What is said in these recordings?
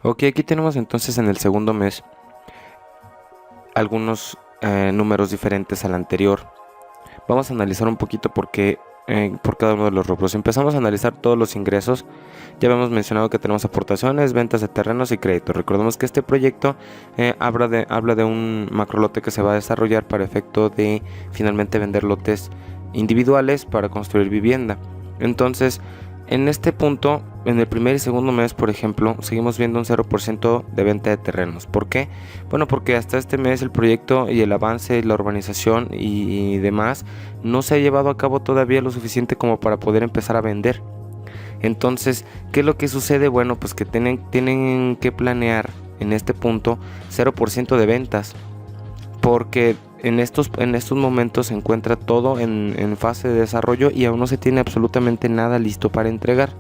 Ok, aquí tenemos entonces en el segundo mes algunos números diferentes al anterior. Vamos a analizar un poquito por cada uno de los rubros. Empezamos a analizar todos los ingresos. Ya habíamos mencionado que tenemos aportaciones, ventas de terrenos y créditos. Recordemos que este proyecto habla de un macrolote que se va a desarrollar para efecto de finalmente vender lotes individuales para construir vivienda. Entonces, en este punto, en el primer y segundo mes, por ejemplo, seguimos viendo un 0% de venta de terrenos. ¿Por qué? Bueno, porque hasta este mes el proyecto y el avance, la urbanización y demás no se ha llevado a cabo todavía lo suficiente como para poder empezar a vender. Entonces, ¿qué es lo que sucede? Bueno, pues que tienen que planear en este punto 0% de ventas, porque en estos momentos se encuentra todo en fase de desarrollo y aún no se tiene absolutamente nada listo para entregar.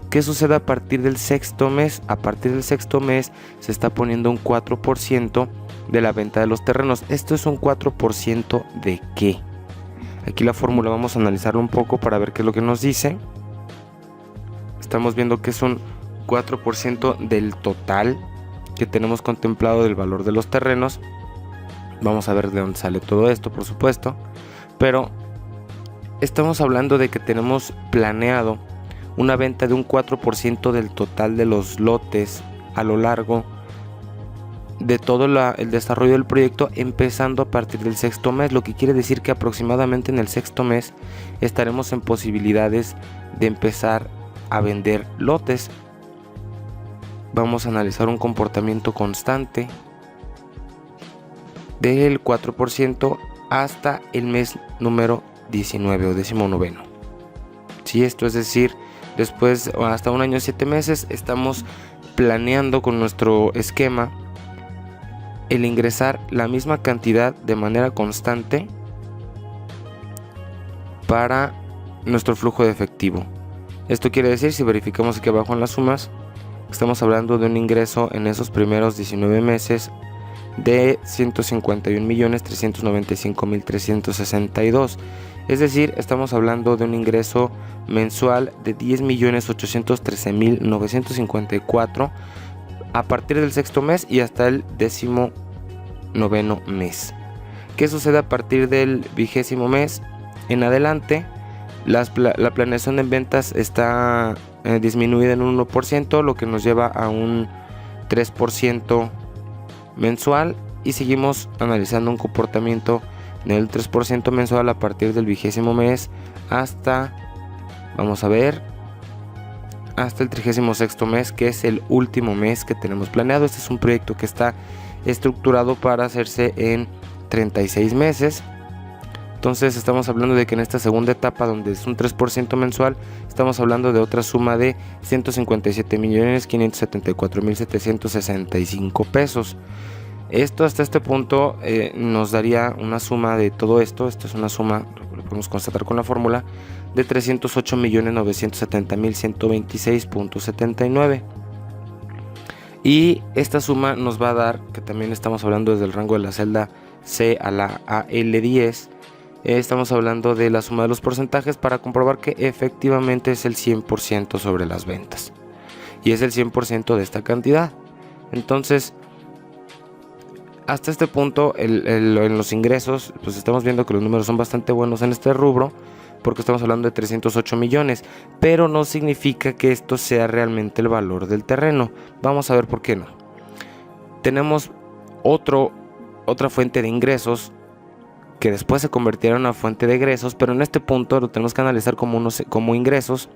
¿Qué sucede a partir del sexto mes? A partir del sexto mes se está poniendo un 4% de la venta de los terrenos. ¿Esto es un 4% de qué? Aquí la fórmula vamos a analizarlo un poco para ver qué es lo que nos dice. Estamos viendo que es un 4% del total que tenemos contemplado del valor de los terrenos. Vamos a ver de dónde sale todo esto, por supuesto. Pero estamos hablando de que tenemos planeado una venta de un 4% del total de los lotes a lo largo de todo el desarrollo del proyecto, empezando a partir del sexto mes, lo que quiere decir que aproximadamente en el sexto mes estaremos en posibilidades de empezar a vender lotes. Vamos a analizar un comportamiento constante del 4% hasta el mes número 19 o 19. Si esto es decir, después hasta un año 7 meses estamos planeando con nuestro esquema el ingresar la misma cantidad de manera constante para nuestro flujo de efectivo. Esto quiere decir, si verificamos aquí abajo en las sumas, estamos hablando de un ingreso en esos primeros 19 meses de 151.395.362. Es decir, estamos hablando de un ingreso mensual de 10.813.954 a partir del sexto mes y hasta el 19 mes. ¿Qué sucede a partir del 20º mes en adelante? La planeación en ventas está disminuida en un 1%, lo que nos lleva a un 3% mensual, y seguimos analizando un comportamiento del 3% mensual a partir del 20º mes hasta, vamos a ver, hasta el 36º mes, que es el último mes que tenemos planeado. Este es un proyecto que está estructurado para hacerse en 36 meses. Entonces estamos hablando de que en esta segunda etapa, donde es un 3% mensual, estamos hablando de otra suma de 157.574.765 pesos. Esto hasta este punto nos daría una suma de todo esto. Esto es una suma, lo podemos constatar con la fórmula, de 308.970.126.79. Y esta suma nos va a dar, que también estamos hablando desde el rango de la celda C a la AL10, estamos hablando de la suma de los porcentajes para comprobar que efectivamente es el 100% sobre las ventas. Y es el 100% de esta cantidad. Entonces, hasta este punto, en los ingresos, pues estamos viendo que los números son bastante buenos en este rubro, porque estamos hablando de 308 millones, pero no significa que esto sea realmente el valor del terreno. Vamos a ver por qué no. Tenemos otra fuente de ingresos que después se convirtiera en una fuente de egresos, pero en este punto lo tenemos que analizar como ingresos,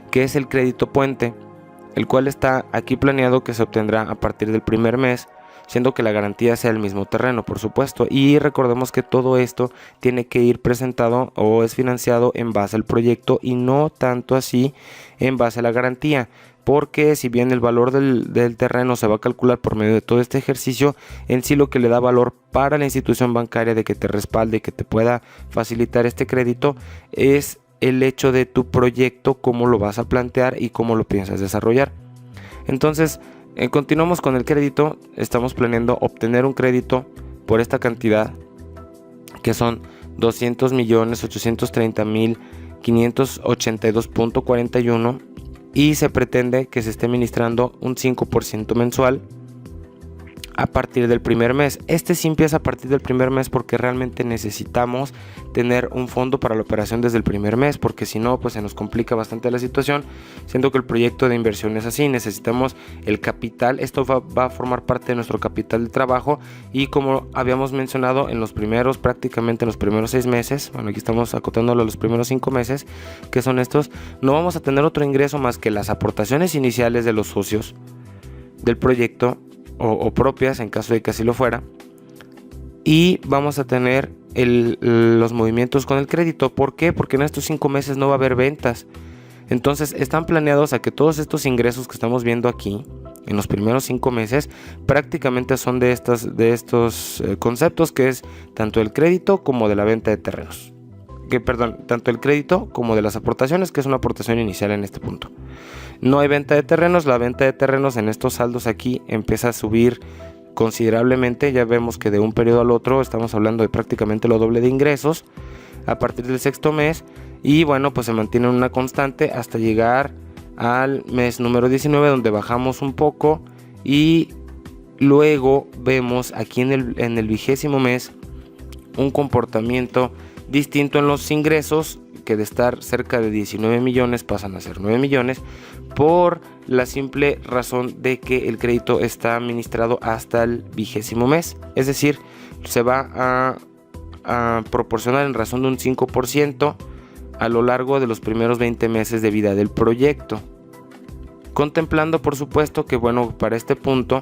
que es el crédito puente, el cual está aquí planeado que se obtendrá a partir del primer mes, siendo que la garantía sea el mismo terreno, por supuesto. Y recordemos que todo esto tiene que ir presentado o es financiado en base al proyecto y no tanto así en base a la garantía, porque si bien el valor del terreno se va a calcular por medio de todo este ejercicio, en sí lo que le da valor para la institución bancaria de que te respalde y que te pueda facilitar este crédito es el hecho de tu proyecto, cómo lo vas a plantear y cómo lo piensas desarrollar. Entonces, continuamos con el crédito. Estamos planeando obtener un crédito por esta cantidad, que son 200.830.582.41, y se pretende que se esté administrando un 5% mensual a partir del primer mes. Este sí empieza a partir del primer mes porque realmente necesitamos tener un fondo para la operación desde el primer mes, porque si no, pues se nos complica bastante la situación, siendo que el proyecto de inversión es así, necesitamos el capital. Esto va a formar parte de nuestro capital de trabajo, y como habíamos mencionado, prácticamente en los primeros 6 meses, bueno, aquí estamos acotándolo a los primeros 5 meses, que son estos, no vamos a tener otro ingreso más que las aportaciones iniciales de los socios del proyecto, o propias en caso de que así lo fuera, y vamos a tener los movimientos con el crédito. ¿Por qué? Porque en estos 5 meses no va a haber ventas. Entonces están planeados a que todos estos ingresos que estamos viendo aquí en los primeros 5 meses prácticamente son de estos conceptos, que es tanto el crédito como de la venta de terrenos. Tanto el crédito como de las aportaciones, que es una aportación inicial en este punto. No hay venta de terrenos. La venta de terrenos en estos saldos aquí empieza a subir considerablemente. Ya vemos que de un periodo al otro estamos hablando de prácticamente lo doble de ingresos a partir del 6º mes, y bueno, pues se mantiene una constante hasta llegar al mes número 19, donde bajamos un poco, y luego vemos aquí en el 20º mes un comportamiento distinto en los ingresos, que de estar cerca de 19 millones pasan a ser 9 millones, por la simple razón de que el crédito está administrado hasta el 20º mes. Es decir, se va a proporcionar en razón de un 5% a lo largo de los primeros 20 meses de vida del proyecto. Contemplando, por supuesto, que bueno, para este punto,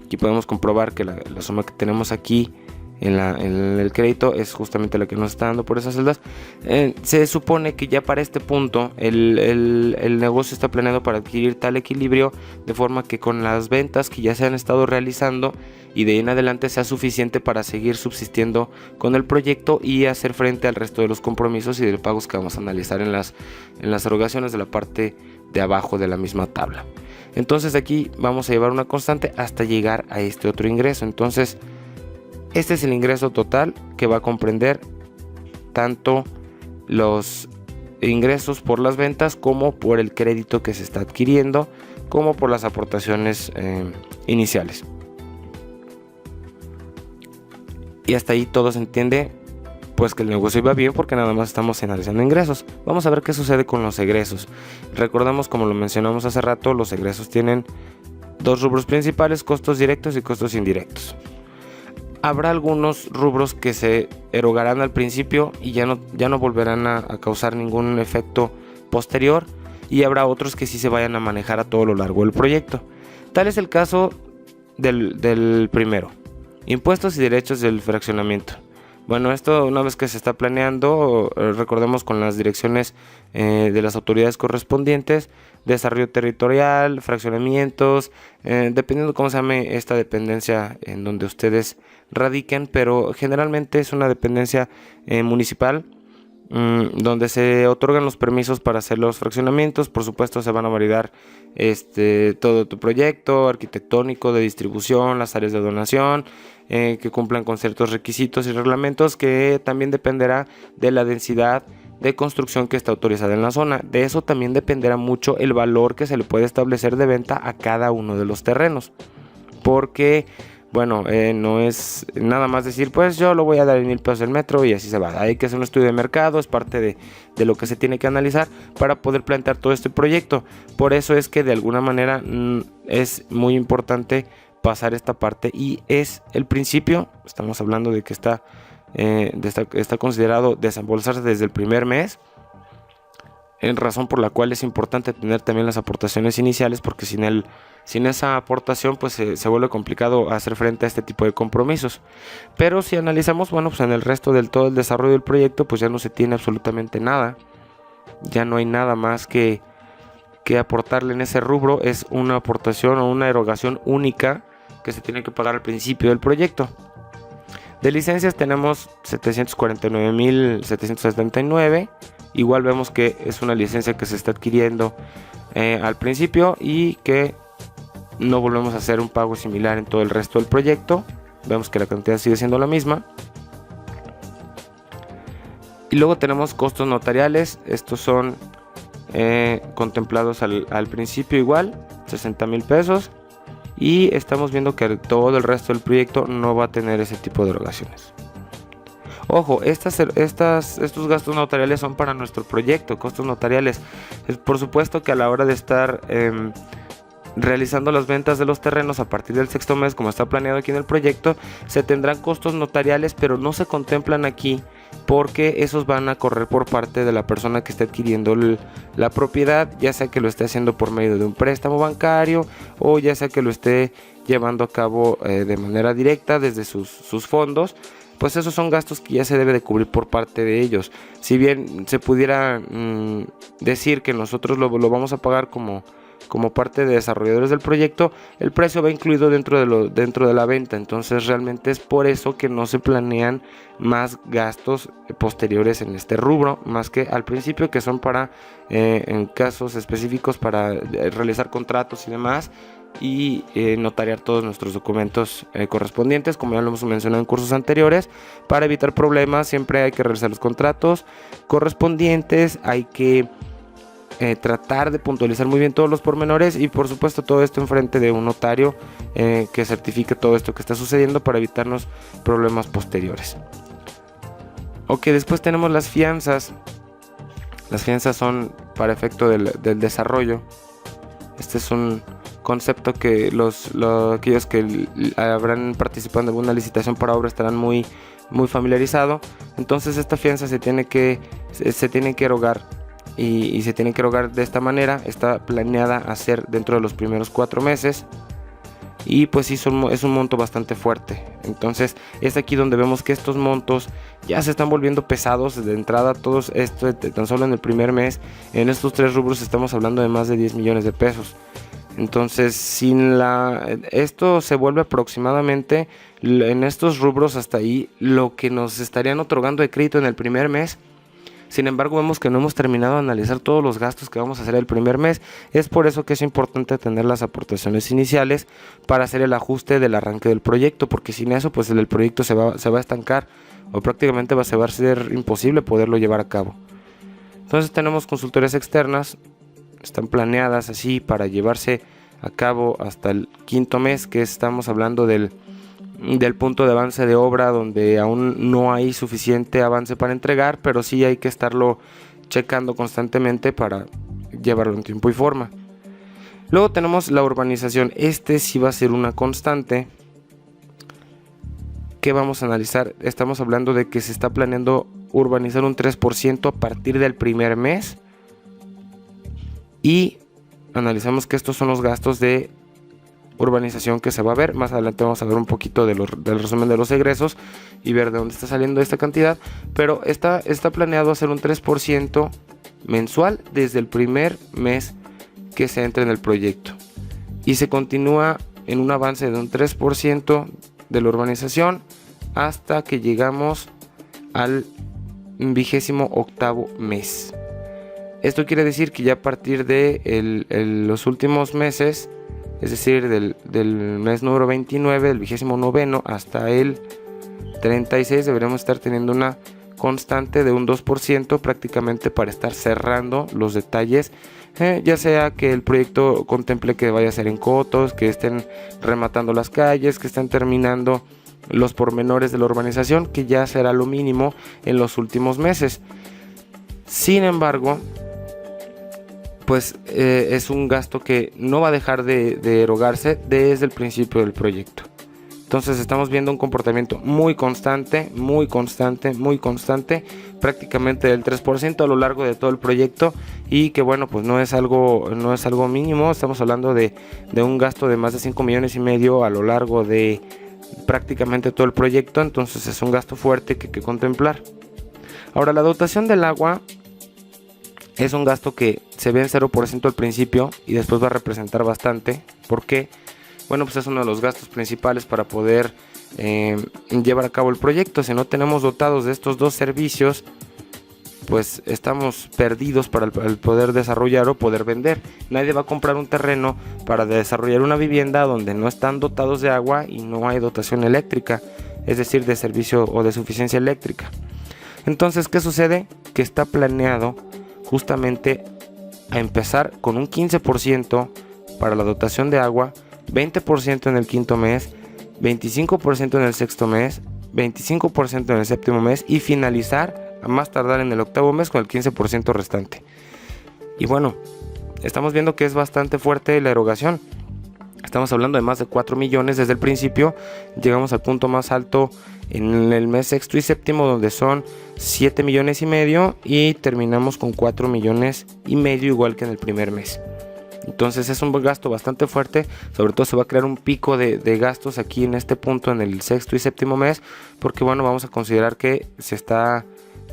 aquí podemos comprobar que la suma que tenemos aquí en el crédito es justamente la que nos está dando por esas celdas. Se supone que ya para este punto el negocio está planeado para adquirir tal equilibrio, de forma que con las ventas que ya se han estado realizando y de ahí en adelante sea suficiente para seguir subsistiendo con el proyecto y hacer frente al resto de los compromisos y de pagos que vamos a analizar en las erogaciones de la parte de abajo de la misma tabla. Entonces aquí vamos a llevar una constante hasta llegar a este otro ingreso. Entonces este es el ingreso total, que va a comprender tanto los ingresos por las ventas como por el crédito que se está adquiriendo, como por las aportaciones iniciales. Y hasta ahí todo se entiende, pues que el negocio iba bien, porque nada más estamos analizando ingresos. Vamos a ver qué sucede con los egresos. Recordamos, como lo mencionamos hace rato, los egresos tienen 2 rubros principales: costos directos y costos indirectos. Habrá algunos rubros que se erogarán al principio y ya no volverán a causar ningún efecto posterior, y habrá otros que sí se vayan a manejar a todo lo largo del proyecto. Tal es el caso del primero: impuestos y derechos del fraccionamiento. Bueno, esto una vez que se está planeando, recordemos con las direcciones de las autoridades correspondientes, desarrollo territorial, fraccionamientos, dependiendo cómo se llame esta dependencia en donde ustedes radiquen, pero generalmente es una dependencia municipal, donde se otorgan los permisos para hacer los fraccionamientos. Por supuesto, se van a validar todo tu proyecto arquitectónico, de distribución, las áreas de donación, que cumplan con ciertos requisitos y reglamentos, que también dependerá de la densidad de construcción que está autorizada en la zona. De eso también dependerá mucho el valor que se le puede establecer de venta a cada uno de los terrenos, porque bueno, no es nada más decir, pues yo lo voy a dar en 1,000 pesos el metro y así se va. Hay que hacer un estudio de mercado, es parte de lo que se tiene que analizar para poder plantear todo este proyecto. Por eso es que de alguna manera es muy importante pasar esta parte, y es el principio. Estamos hablando de que está considerado desembolsarse desde el primer mes, en razón por la cual es importante tener también las aportaciones iniciales, porque sin esa aportación pues se vuelve complicado hacer frente a este tipo de compromisos. Pero si analizamos, bueno, pues en el resto del todo el desarrollo del proyecto, pues ya no se tiene absolutamente nada, ya no hay nada más que aportarle en ese rubro. Es una aportación o una erogación única que se tiene que pagar al principio del proyecto. De licencias tenemos 749,779. Igual vemos que es una licencia que se está adquiriendo al principio, y que no volvemos a hacer un pago similar en todo el resto del proyecto. Vemos que la cantidad sigue siendo la misma. Y luego tenemos costos notariales. Estos son contemplados al principio igual, 60,000 pesos. Y estamos viendo que todo el resto del proyecto no va a tener ese tipo de erogaciones. Ojo, estos gastos notariales son para nuestro proyecto, costos notariales. Por supuesto que a la hora de estar realizando las ventas de los terrenos a partir del sexto mes, como está planeado aquí en el proyecto, se tendrán costos notariales, pero no se contemplan aquí porque esos van a correr por parte de la persona que esté adquiriendo la propiedad, ya sea que lo esté haciendo por medio de un préstamo bancario o ya sea que lo esté llevando a cabo de manera directa desde sus fondos. Pues esos son gastos que ya se debe de cubrir por parte de ellos. Si bien se pudiera decir que nosotros lo vamos a pagar como parte de desarrolladores del proyecto, el precio va incluido dentro de la venta. Entonces realmente es por eso que no se planean más gastos posteriores en este rubro, más que al principio, que son para en casos específicos para realizar contratos y demás, y notariar todos nuestros documentos correspondientes, como ya lo hemos mencionado en cursos anteriores. Para evitar problemas siempre hay que realizar los contratos correspondientes, hay que tratar de puntualizar muy bien todos los pormenores y por supuesto todo esto en frente de un notario que certifique todo esto que está sucediendo para evitarnos problemas posteriores. Ok, después tenemos las fianzas. Las fianzas son para efecto del desarrollo. Este es un concepto que aquellos que habrán participado en alguna licitación para obra estarán muy familiarizados. Entonces esta fianza se tiene que erogar y se tiene que erogar de esta manera. Está planeada a ser dentro de los primeros 4 meses y pues sí, es un monto bastante fuerte. Entonces es aquí donde vemos que estos montos ya se están volviendo pesados de entrada. Todos esto tan solo en el primer mes, en estos 3 rubros estamos hablando de más de 10 millones de pesos. Entonces esto se vuelve aproximadamente en estos rubros hasta ahí lo que nos estarían otorgando de crédito en el primer mes. Sin embargo, vemos que no hemos terminado de analizar todos los gastos que vamos a hacer el primer mes. Es por eso que es importante tener las aportaciones iniciales para hacer el ajuste del arranque del proyecto, porque sin eso pues el proyecto se va a estancar o prácticamente va a ser imposible poderlo llevar a cabo. Entonces tenemos consultorías externas, están planeadas así para llevarse a cabo hasta el 5.º mes, que estamos hablando del punto de avance de obra, donde aún no hay suficiente avance para entregar, pero sí hay que estarlo checando constantemente para llevarlo en tiempo y forma. Luego tenemos la urbanización. Este sí va a ser una constante que vamos a analizar. Estamos hablando de que se está planeando urbanizar un 3% a partir del primer mes, y analizamos que estos son los gastos de urbanización que se va a ver. Más adelante vamos a ver un poquito del resumen de los egresos y ver de dónde está saliendo esta cantidad, pero está planeado hacer un 3% mensual desde el primer mes que se entre en el proyecto, y se continúa en un avance de un 3% de la urbanización hasta que llegamos al 28º mes. Esto quiere decir que ya a partir de los últimos meses, es decir, del mes número 29, del 29º hasta el 36, deberemos estar teniendo una constante de un 2% prácticamente para estar cerrando los detalles, ya sea que el proyecto contemple que vaya a ser en cotos, que estén rematando las calles, que estén terminando los pormenores de la urbanización, que ya será lo mínimo en los últimos meses. Sin embargo, pues es un gasto que no va a dejar de erogarse desde el principio del proyecto. Entonces estamos viendo un comportamiento muy constante, prácticamente del 3% a lo largo de todo el proyecto, y que bueno, pues no es algo mínimo. Estamos hablando de un gasto de más de 5,5 millones a lo largo de prácticamente todo el proyecto. Entonces es un gasto fuerte que hay que contemplar. Ahora, la dotación del agua es un gasto que se ve en 0% al principio y después va a representar bastante. ¿Por qué? Bueno, pues es uno de los gastos principales para poder llevar a cabo el proyecto. Si no tenemos dotados de estos dos servicios, pues estamos perdidos para el poder desarrollar o poder vender. Nadie va a comprar un terreno para desarrollar una vivienda donde no están dotados de agua y no hay dotación eléctrica, es decir, de servicio o de suficiencia eléctrica. Entonces, ¿qué sucede? Que está planeado justamente a empezar con un 15% para la dotación de agua, 20% en el quinto mes, 25% en el sexto mes, 25% en el séptimo mes y finalizar a más tardar en el octavo mes con el 15% restante. Y bueno, estamos viendo que es bastante fuerte la erogación. Estamos hablando de más de 4 millones desde el principio. Llegamos al punto más alto en el mes sexto y séptimo, donde son 7 millones y medio, y terminamos con 4 millones y medio, igual que en el primer mes. Entonces es un gasto bastante fuerte. Sobre todo se va a crear un pico de gastos aquí en este punto, en el sexto y séptimo mes, porque bueno, vamos a considerar que se está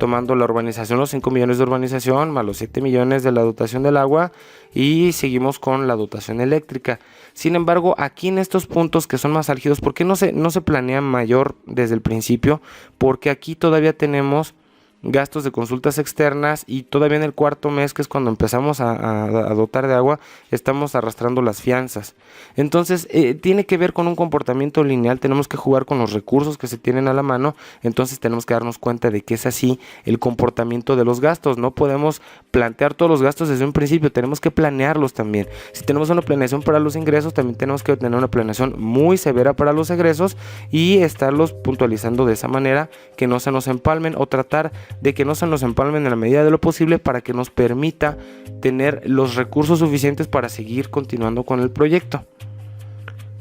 tomando la urbanización, los 5 millones de urbanización más los 7 millones de la dotación del agua, y seguimos con la dotación eléctrica. Sin embargo, aquí en estos puntos que son más álgidos, ¿por qué no se planea mayor desde el principio? Porque aquí todavía tenemos gastos de consultas externas, y todavía en el cuarto mes, que es cuando empezamos a dotar de agua, estamos arrastrando las fianzas. Entonces tiene que ver con un comportamiento lineal. Tenemos que jugar con los recursos que se tienen a la mano. Entonces tenemos que darnos cuenta de que es así el comportamiento de los gastos. No podemos plantear todos los gastos desde un principio, tenemos que planearlos también. Si tenemos una planeación para los ingresos, también tenemos que tener una planeación muy severa para los egresos y estarlos puntualizando de esa manera, que no se nos empalmen, o tratar de que no se nos empalmen en la medida de lo posible, para que nos permita tener los recursos suficientes para seguir continuando con el proyecto.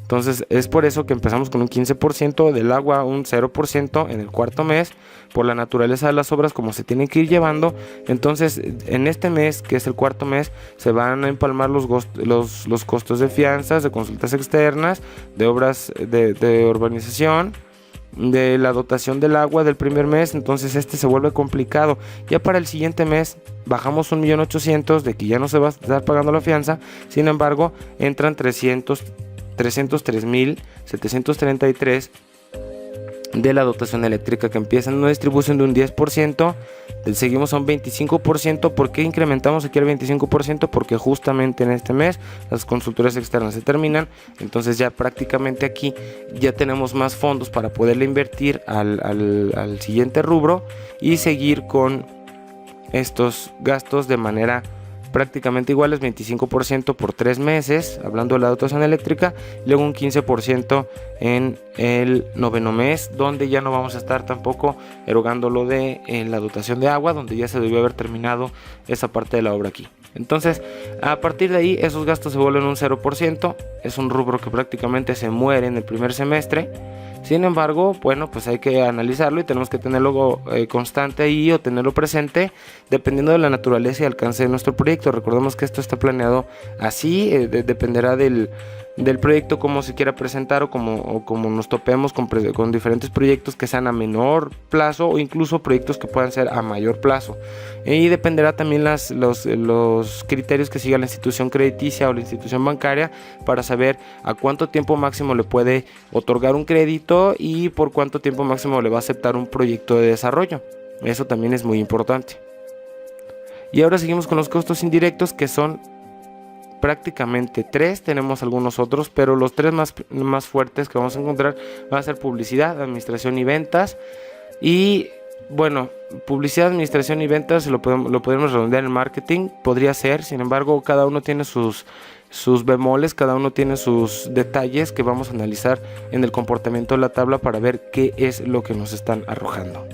Entonces es por eso que empezamos con un 15% del agua, un 0% en el cuarto mes, por la naturaleza de las obras como se tienen que ir llevando. Entonces en este mes, que es el cuarto mes, se van a empalmar los costos de fianzas, de consultas externas, de obras de urbanización, de la dotación del agua del primer mes. Entonces este se vuelve complicado. Ya para el siguiente mes bajamos 1.800.000 de que ya no se va a estar pagando la fianza. Sin embargo, entran 303.733 de la dotación eléctrica, que empieza en una distribución de un 10%, seguimos a un 25%. ¿Por qué incrementamos aquí el 25%? Porque justamente en este mes las consultorías externas se terminan. Entonces ya prácticamente aquí ya tenemos más fondos para poderle invertir al siguiente rubro y seguir con estos gastos de manera prácticamente iguales, 25% por 3 meses, hablando de la dotación eléctrica, luego un 15% en el noveno mes, donde ya no vamos a estar tampoco erogando lo de la dotación de agua, donde ya se debió haber terminado esa parte de la obra aquí. Entonces, a partir de ahí, esos gastos se vuelven un 0%, es un rubro que prácticamente se muere en el primer semestre. Sin embargo, bueno, pues hay que analizarlo y tenemos que tenerlo constante ahí, o tenerlo presente, dependiendo de la naturaleza y alcance de nuestro proyecto. Recordemos que esto está planeado así, dependerá del proyecto, cómo se quiera presentar, o como nos topemos con diferentes proyectos que sean a menor plazo, o incluso proyectos que puedan ser a mayor plazo. Y dependerá también los criterios que siga la institución crediticia o la institución bancaria, para saber a cuánto tiempo máximo le puede otorgar un crédito y por cuánto tiempo máximo le va a aceptar un proyecto de desarrollo. Eso también es muy importante. Y ahora seguimos con los costos indirectos, que son prácticamente 3, tenemos algunos otros, pero los 3 más fuertes que vamos a encontrar van a ser publicidad, administración y ventas. Y bueno, publicidad, administración y ventas lo podemos redondear en marketing, podría ser. Sin embargo, cada uno tiene sus bemoles, cada uno tiene sus detalles que vamos a analizar en el comportamiento de la tabla para ver qué es lo que nos están arrojando.